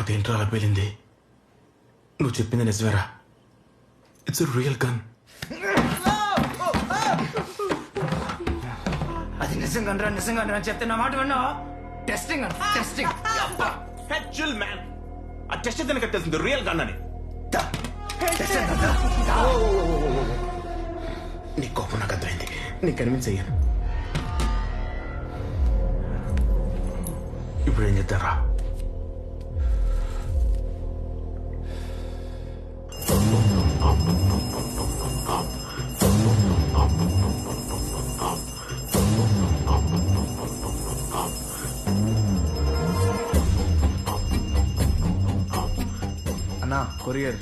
అదేంట్రా అలా పేలింది? నువ్వు చెప్పింది నిజమేరా? It's real gun. అది నిజంగా నిజంగా చెప్తే నా మాట విన్నా. Testing testing. Chill man. ఆ టెస్ట్ అయితే తెలిసింది రియల్ గన్ అని. నీ కోపం నాకు అర్థమైంది. నీకు కన్విన్స్ అయ్యాను. ఇప్పుడు ఏం చేద్దారా? అన్నా కొరియర్.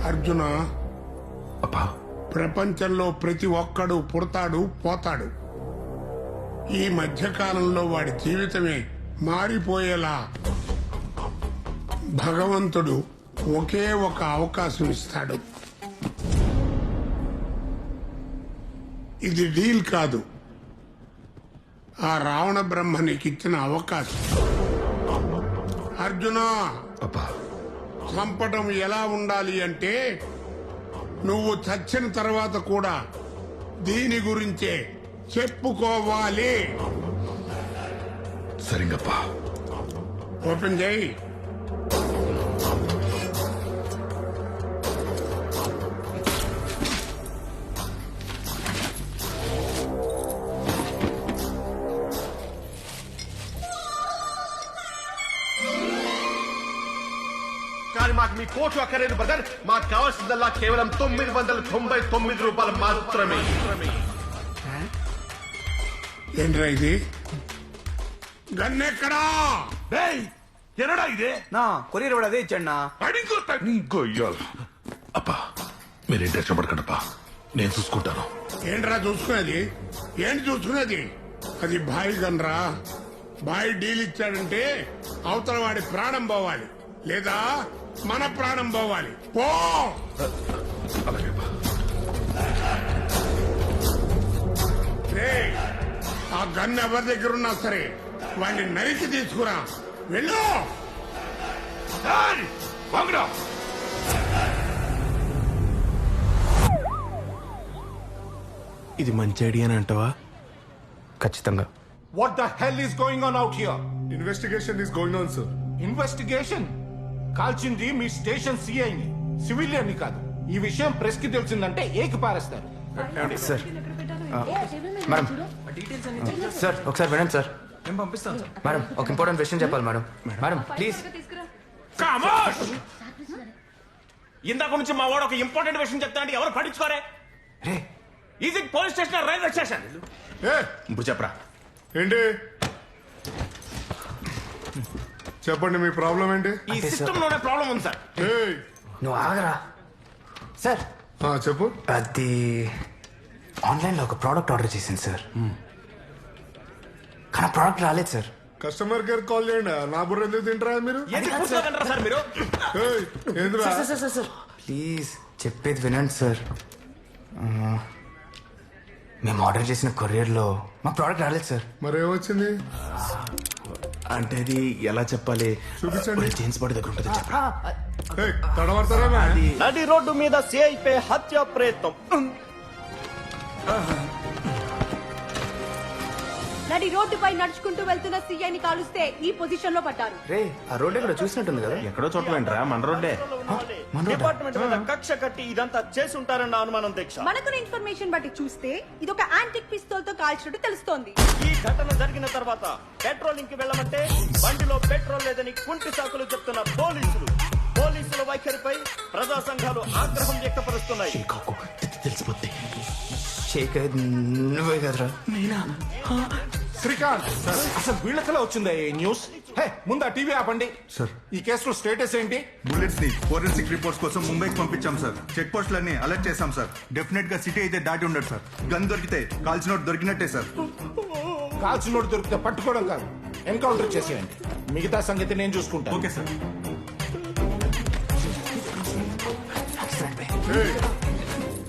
అర్జున, అబ్బా ప్రపంచంలో ప్రతి ఒక్కడు పుడతాడు పోతాడు. ఈ మధ్యకాలంలో వాడి జీవితమే మారిపోయేలా భగవంతుడు ఒకే ఒక అవకాశం ఇస్తాడు. ఇది డీల్ కాదు, ఆ రావణ బ్రహ్మ నీకిచ్చిన అవకాశం. అర్జున, అబ్బా చంపటం ఎలా ఉండాలి అంటే నువ్వు చచ్చిన తర్వాత కూడా దీని గురించే చెప్పుకోవాలి. సరిగప్పా. ఓపెన్ చేయి. కానీ మాకు మీ కోట్లు అక్కర్లేదు బ్రదర్. మాకు కావాల్సిందల్లా కేవలం 999 రూపాయలు మాత్రమే. ఏంట్రా ఇది? గన్నెక్కడా? ఎనడా ఇదే నా కొరియర్ కూడా అదే ఇచ్చాడు నా. అబ్బా మీరేం టెన్షన్ పడకండప్పా, నేను చూసుకుంటాను. ఏంట్రా చూసుకునేది? ఏంటి చూసుకునేది? అది బాయ్ గన్రా. బాయ్ డీల్ ఇచ్చాడంటే అవతల వాడి ప్రాణం పోవాలి, లేదా మన ప్రాణం పోవాలి. పో. అలాగేపా. రేయ్, ఆ గన్ ఎవరి దగ్గర ఉన్నా సరే వాడిని నరికి తీసుకురా. వెళ్ళు. ఇది మంచి ఐడియా అని అంటావా? ఖచ్చితంగా. What the hell is going on out here? Investigation is going on sir. Investigation? కాల్చింది మీ స్టేషన్ సిఐని, సివిలియన్ ని కాదు. ఈ విషయం ప్రెస్ కి తెలిసిందంటే ఏకి పారేస్తారు. సార్ మేడం, సార్ ఒకసారి వినండి సార్. మేడం ఒక ఇంపార్టెంట్ విషయం చెప్పాలి మేడం. Madam please. ఇందాక నుంచి మా వాడు ఒక ఇంపార్టెంట్ విషయం చెప్తా అంటే ఎవరు పట్టించుకోరే. రే easy police station, railway station. ఇప్పుడు చెప్పరా. ఏంటి చెప్పండి, మీ ప్రాబ్లం ఏంటి? ఈ సిస్టమ్ లోనే ప్రాబ్లం ఉంది సార్. ఏయ్, నువ్వు ఆగరా సార్. చెప్పు. అది ఆన్లైన్లో ఒక ప్రోడక్ట్ ఆర్డర్ చేసింది సార్, కానీ ప్రోడక్ట్ రాలేదు సార్. కస్టమర్ కేర్ కాల్ చేయండి. నా బుర్ర ఎందుకు తింటారా మీరు? ఏంది కూర్చోకంటారా సార్ మీరు? ఏయ్, ఏందిరా? సార్ ప్లీజ్ చెప్పేది వినండి సార్. మేము ఆర్డర్ చేసిన కొరియర్లో మా ప్రోడక్ట్ రాలేదు సార్. మరి ఏమొచ్చింది? అంటే అది ఎలా చెప్పాలి? చూపించండి. జేమ్స్ బాడీ దగ్గర ఉంటుంది చెప్పరా. ఏయ్, తడబడతారా? నడి రోడ్డు మీద సిఐపై హత్య ప్రయత్నం. నడి రోడ్డుపై నడుచుకుంటూ వెళ్తున్న సీఐని కాలుస్తే ఈ పొజిషన్ లో పడ్డారు. రే ఆ రోడ్ ఎక్కడ చూసినట్టుంది కదా. ఎక్కడో చోట వెంటరా, మన రోడ్డే. డిపార్ట్మెంట్ మీద కక్ష కట్టి ఇదంతా చేసుంటారన్న అనుమానం దీక్ష. మనకున్న ఇన్ఫర్మేషన్ బట్టి చూస్తే ఇది ఒక యాంటిక్ పిస్తోల్ తో కాల్చినట్టు తెలుస్తోంది. ఈ ఘటన జరిగిన తర్వాత పెట్రోలింగ్ కి వెళ్ళమంటే బండిలో పెట్రోల్ లేదని కుంటి సాకులు చెప్తున్న పోలీసుల వైఖరిపై ప్రజా సంఘాలు ఆగ్రహం వ్యక్తపరుస్తున్నాయి. తెలిసిపోద్ది. షేక్ అయ్యేది నువ్వే కదరా. నేనా? శ్రీకాంత్, అసలు వీళ్ళకలా వచ్చిందా ఈ న్యూస్? హే, ముందు టీవీ ఆపండి సార్. ఈ కేసులో స్టేటస్ ఏంటి? బుల్లెట్స్ ని ఫోరెన్సిక్ రిపోర్ట్స్ కోసం ముంబైకి పంపించాం సార్. చెక్ పోస్టులన్నీ అలర్ట్ చేశాం సార్. డెఫినెట్ గా సిటీ అయితే దాటి ఉండదు సార్. గన్ దొరికితే కాల్చినోట్ దొరికినట్టే సార్. కాల్చినోడు దొరికితే పట్టుకోవడం కాదు ఎన్కౌంటర్ చేసేయండి. మిగతా సంగతి నేను చూసుకుంటాను. Okay sir. ఏయ్,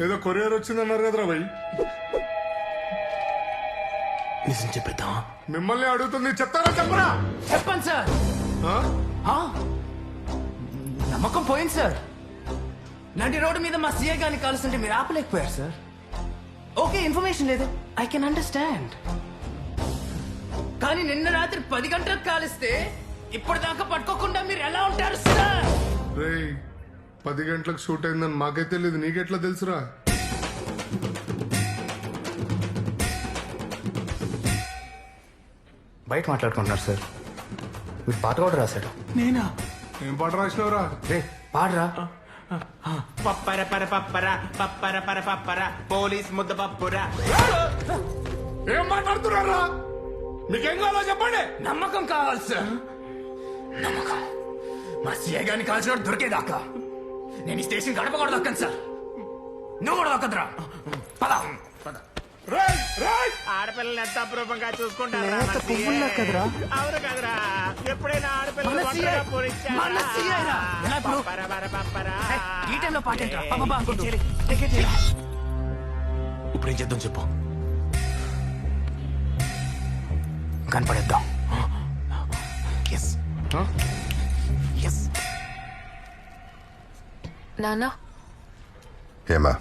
ఏదో కొరియర్ వచ్చిందన్నారు కదరా భయ్. నిజం చెప్పేద్దాం. మిమ్మల్ని అడుగుతుంది, చెప్తారా చెప్పరా? చెప్పండి సార్. ఆ? నమ్మకం పోయింది సార్. నడి రోడ్డు మీద మా సీఏ గారిని కాలుస్తుంటే మీరు ఆపలేకపోయారు సార్. ఓకే, ఇన్ఫర్మేషన్ లేదు, ఐ కెన్ అండర్స్టాండ్. కానీ నిన్న రాత్రి 10 గంటలకు కాలిస్తే ఇప్పటిదాకా పట్టుకోకుండా మీరు ఎలా ఉంటారు సార్? రేయ్, 10 గంటలకు షూట్ అయిందని మాకైతే తెలియదు, నీకెట్లా తెలుసురా? బయట మాట్లాడుకుంటున్నారు సార్. మీరు పాట కూడా రాశాడు. నేనా? ఏం పాట రాసినవరా? రే పాడరా. పప్పర పర పప్పర పప్పర పర పప్పర పోలీస్ ముద్ద పప్పురా. ఏం మాట్లాడుతున్నారా? మీకేం కావాలో చెప్పండి. నమ్మకం కావాలి సార్. నమ్మకం. మా సీఏ గారిని కాల్చినట్టు దొరికేదాకా నేను ఈ స్టేషన్ గడప కూడా దక్కను సార్. నువ్వు కూడా దక్కదురా. పద. రేయ్, రేయ్! ఆడపిల్లలు ఎంత అప్రూపంగా చూసుకుంటారా? అవును కదరా. ఎప్పుడైనా ఆడపిల్లలు ఒంటరిగా పూరించారా? పప్పర పర పప్పర. ఈ టైంలో పాట ఏంట్రా? ఇప్పుడు ఏం చేద్దాం చెప్పు. కనపడేద్దాం. Yes yes. నానా, ఏమా?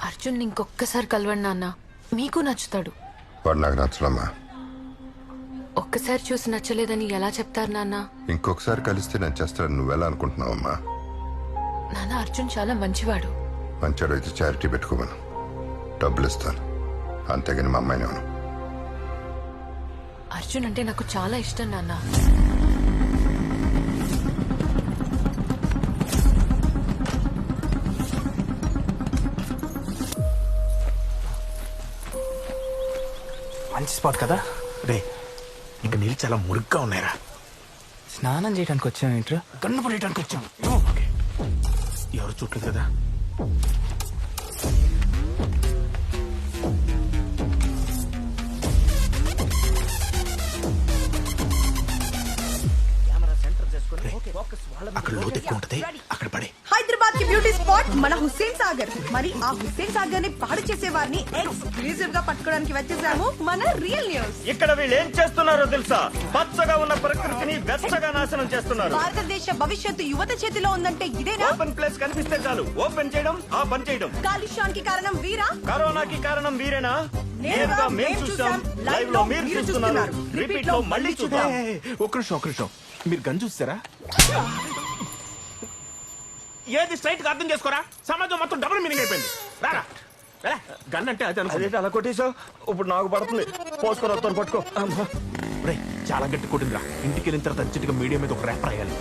అర్జున్ ఇంకొక్కసారి కలవండి నాన్న, మీకు నచ్చుతాడు. వాడు నాకు నచ్చడమ్మా. ఒక్కసారి చూసి నచ్చలేదని ఎలా చెప్తారు నాన్న? ఇంకొకసారి కలిస్తే నేను చేస్తాను. నువ్వెలా అనుకుంటున్నావమ్మా? నాన్న, అర్జున్ చాలా మంచివాడు. మంచివాడు అయితే చారిటీ పెట్టుకోమను, డబ్బులు ఇస్తాను. అంతేగాని మా అమ్మాయిని అవును. అర్జున్ అంటే నాకు చాలా ఇష్టం నాన్న. మంచి స్పాట్ కదా. రే, ఇంకా నీళ్ళు చాలా మురుగ్గా ఉన్నాయిరా. స్నానం చేయడానికి వచ్చాం ఏంట్రా? కన్ను పడేయడానికి వచ్చాం. ఓకే, ఎవరు చూడలేదు కదా. అక్కడ లోతు ఎక్కువ ఉంటది, అక్కడ పడే. హైదరాబాద్ కి బ్యూటీ స్పాట్ మన హుస్సేన్ సాగర్. మరి ఆ హుస్సేన్ సాగర్ ని పాడు చేసే వారిని ఎక్స్క్లూజివ్ గా పట్టుకోవడానికి వచ్చేసాము మన రియల్ న్యూస్. ఇక్కడ వీళ్ళు ఏం చేస్తున్నారో తెలుసా? పచ్చగా ఉన్న ప్రకృతిని వెచ్చగా నాశనం చేస్తున్నారు. భారతదేశ భవిష్యత్తు యువత చేతిలో ఉందంటే ఇదేనా? ఓపెన్ ప్లేస్ కనిపిస్తే చాలు ఓపెన్ చేయడం, ఆ పని చేయడం. కాలుష్యానికి కారణం వీరా? కరోనాకి కారణం వీరేనా? నేరుగా మేం చూసాం, లైవ్ లో మీరు చూస్తున్నారు, రిపీట్ లో మళ్ళీ చూద్దాం. ఒక్క నిమిషం. మీరు గన్ చూస్తారా? ఏది స్ట్రైట్ గా అర్థం చేసుకోరా. సమాజం మొత్తం డబుల్ మీనింగ్ అయిపోయింది. రారా గన్ అంటే అది అనుకో. అదేంటి అలా కొట్టేశావు? ఇప్పుడు నాకు పడుతుంది. పోసుకొని వస్తాను, పట్టుకో. చాలా గట్టి కొట్టిందిరా. ఇంటికి వెళ్ళిన తర్వాత అర్జెంట్గా మీడియా మీద ఒక ర్యాప్ రాయాలి.